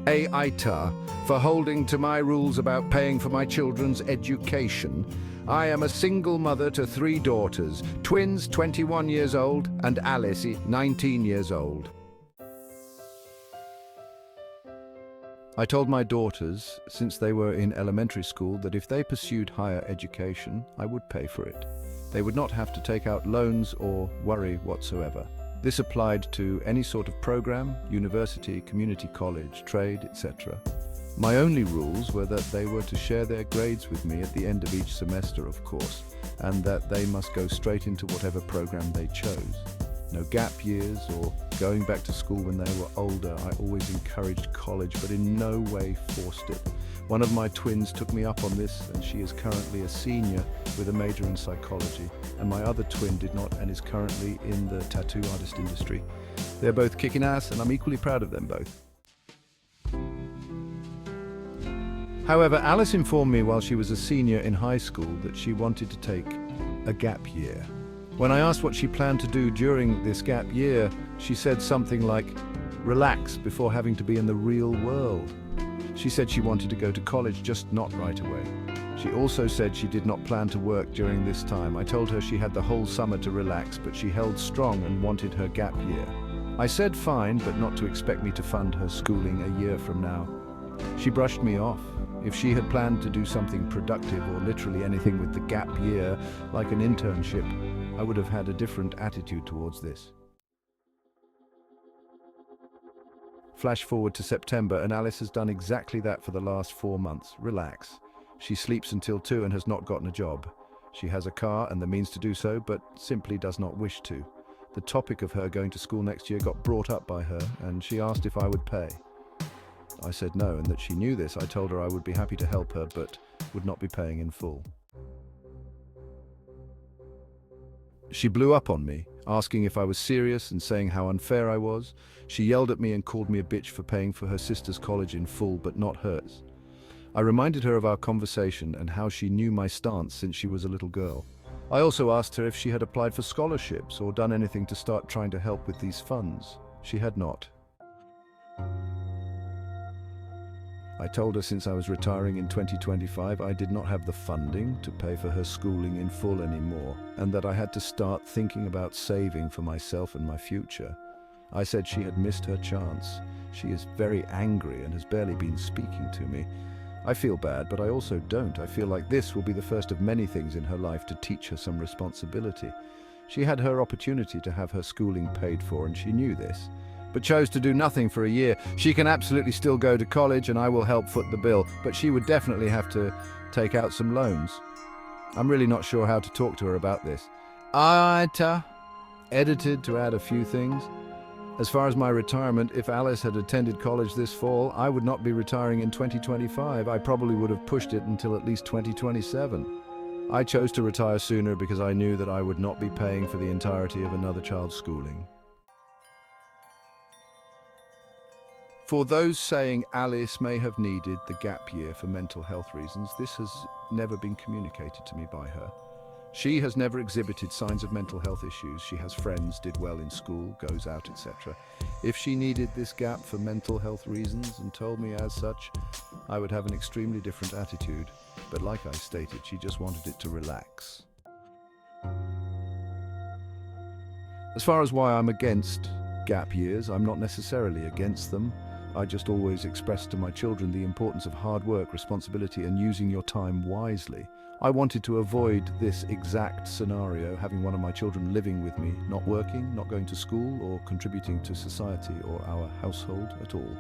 AITA for holding to my rules about paying for my children's education. I am a single mother to 3 daughters, twins 21 years old and Alice 19 years old. I told my daughters, since they were in elementary school, that if they pursued higher education, I would pay for it. They would not have to take out loans or worry whatsoever. This applied to any sort of program, university, community college, trade, etc. My only rules were that they were to share their grades with me at the end of each semester, of course, and that they must go straight into whatever program they chose. No gap years or going back to school when they were older. I always encouraged college, but in no way forced it. One of my twins took me up on this, and she is currently a senior with a major in psychology. And my other twin did not and is currently in the tattoo artist industry. They're both kicking ass, and I'm equally proud of them both. However, Alice informed me while she was a senior in high school that she wanted to take a gap year. When I asked what she planned to do during this gap year, she said something like, relax before having to be in the real world. She said she wanted to go to college, just not right away. She also said she did not plan to work during this time. I told her she had the whole summer to relax, but she held strong and wanted her gap year. I said fine, but not to expect me to fund her schooling a year from now. She brushed me off. If she had planned to do something productive or literally anything with the gap year, like an internship, I would have had a different attitude towards this. Flash forward to September, and Alice has done exactly that for the last 4 months. Relax. She sleeps until 2 and has not gotten a job. She has a car and the means to do so, but simply does not wish to. The topic of her going to school next year got brought up by her, and she asked if I would pay. I said no, and that she knew this. I told her I would be happy to help her, but would not be paying in full. She blew up on me, asking if I was serious and saying how unfair I was. She yelled at me and called me a bitch for paying for her sister's college in full, but not hers. I reminded her of our conversation and how she knew my stance since she was a little girl. I also asked her if she had applied for scholarships or done anything to start trying to help with these funds. She had not. I told her since I was retiring in 2025, I did not have the funding to pay for her schooling in full anymore, and that I had to start thinking about saving for myself and my future. I said she had missed her chance. She is very angry and has barely been speaking to me. I feel bad, but I also don't. I feel like this will be the first of many things in her life to teach her some responsibility. She had her opportunity to have her schooling paid for, and she knew this, but chose to do nothing for a year. She can absolutely still go to college and I will help foot the bill, but she would definitely have to take out some loans. I'm really not sure how to talk to her about this. AITA, edited to add a few things. As far as my retirement, if Alice had attended college this fall, I would not be retiring in 2025. I probably would have pushed it until at least 2027. I chose to retire sooner because I knew that I would not be paying for the entirety of another child's schooling. For those saying Alice may have needed the gap year for mental health reasons, this has never been communicated to me by her. She has never exhibited signs of mental health issues. She has friends, did well in school, goes out, etc. If she needed this gap for mental health reasons and told me as such, I would have an extremely different attitude. But like I stated, she just wanted it to relax. As far as why I'm against gap years, I'm not necessarily against them. I just always express to my children the importance of hard work, responsibility, and using your time wisely. I wanted to avoid this exact scenario, having one of my children living with me, not working, not going to school, or contributing to society or our household at all.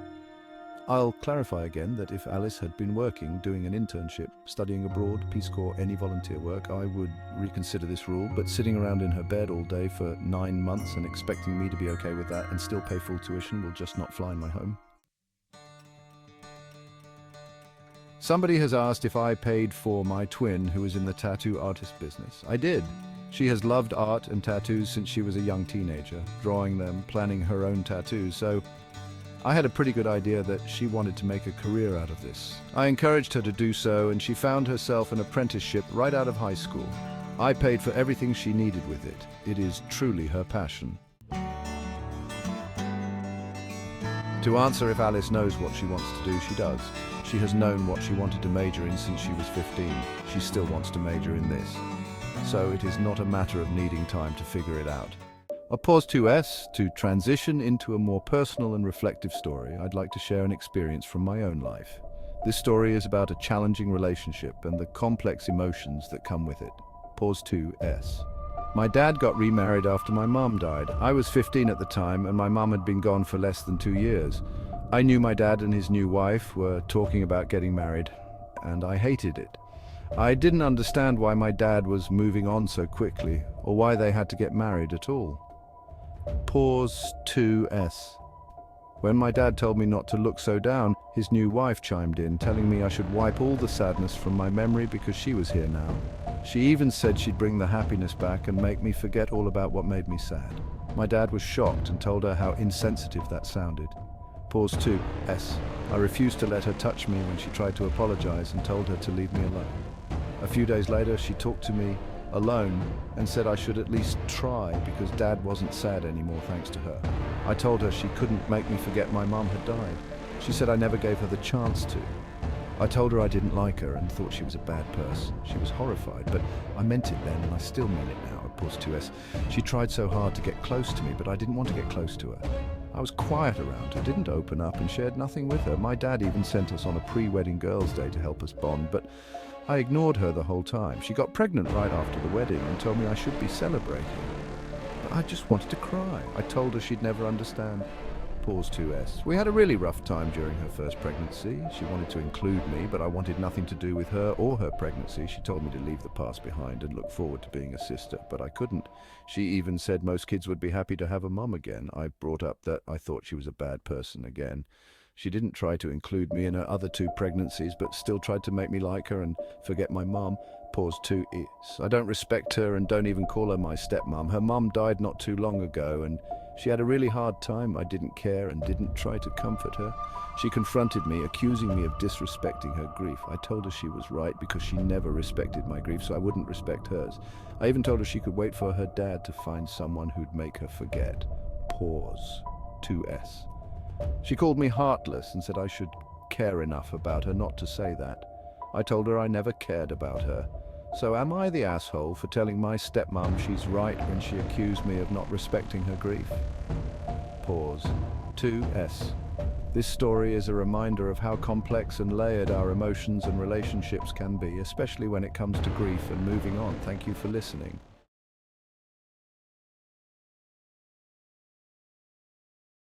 I'll clarify again that if Alice had been working, doing an internship, studying abroad, Peace Corps, any volunteer work, I would reconsider this rule, but sitting around in her bed all day for 9 months and expecting me to be okay with that and still pay full tuition will just not fly in my home. Somebody has asked if I paid for my twin who is in the tattoo artist business. I did. She has loved art and tattoos since she was a young teenager, drawing them, planning her own tattoos, so I had a pretty good idea that she wanted to make a career out of this. I encouraged her to do so, and she found herself an apprenticeship right out of high school. I paid for everything she needed with it. It is truly her passion. To answer if Alice knows what she wants to do, she does. She has known what she wanted to major in since she was 15. She still wants to major in this. So it is not a matter of needing time to figure it out. I'll pause 2S to transition into a more personal and reflective story. I'd like to share an experience from my own life. This story is about a challenging relationship and the complex emotions that come with it. Pause 2S. My dad got remarried after my mum died. I was 15 at the time and my mum had been gone for less than 2 years. I knew my dad and his new wife were talking about getting married, and I hated it. I didn't understand why my dad was moving on so quickly, or why they had to get married at all. Pause 2S. When my dad told me not to look so down, his new wife chimed in, telling me I should wipe all the sadness from my memory because she was here now. She even said she'd bring the happiness back and make me forget all about what made me sad. My dad was shocked and told her how insensitive that sounded. Pause 2S. I refused to let her touch me when she tried to apologize and told her to leave me alone. A few days later, she talked to me alone and said I should at least try because Dad wasn't sad anymore thanks to her. I told her she couldn't make me forget my mum had died. She said I never gave her the chance to. I told her I didn't like her and thought she was a bad person. She was horrified, but I meant it then and I still mean it now. Pause 2S. She tried so hard to get close to me, but I didn't want to get close to her. I was quiet around her, didn't open up and shared nothing with her. My dad even sent us on a pre-wedding girls' day to help us bond, but I ignored her the whole time. She got pregnant right after the wedding and told me I should be celebrating. But I just wanted to cry. I told her she'd never understand. Pause 2S. We had a really rough time during her first pregnancy. She wanted to include me, but I wanted nothing to do with her or her pregnancy. She told me to leave the past behind and look forward to being a sister, but I couldn't. She even said most kids would be happy to have a mum again. I brought up that I thought she was a bad person again. She didn't try to include me in her other 2 pregnancies, but still tried to make me like her and forget my mum. Pause 2S. I don't respect her and don't even call her my stepmom. Her mum died not too long ago and she had a really hard time. I didn't care and didn't try to comfort her. She confronted me, accusing me of disrespecting her grief. I told her she was right because she never respected my grief, so I wouldn't respect hers. I even told her she could wait for her dad to find someone who'd make her forget. Pause 2S. She called me heartless and said I should care enough about her not to say that. I told her I never cared about her. So am I the asshole for telling my stepmom she's right when she accused me of not respecting her grief? Pause 2S. This story is a reminder of how complex and layered our emotions and relationships can be, especially when it comes to grief and moving on. Thank you for listening.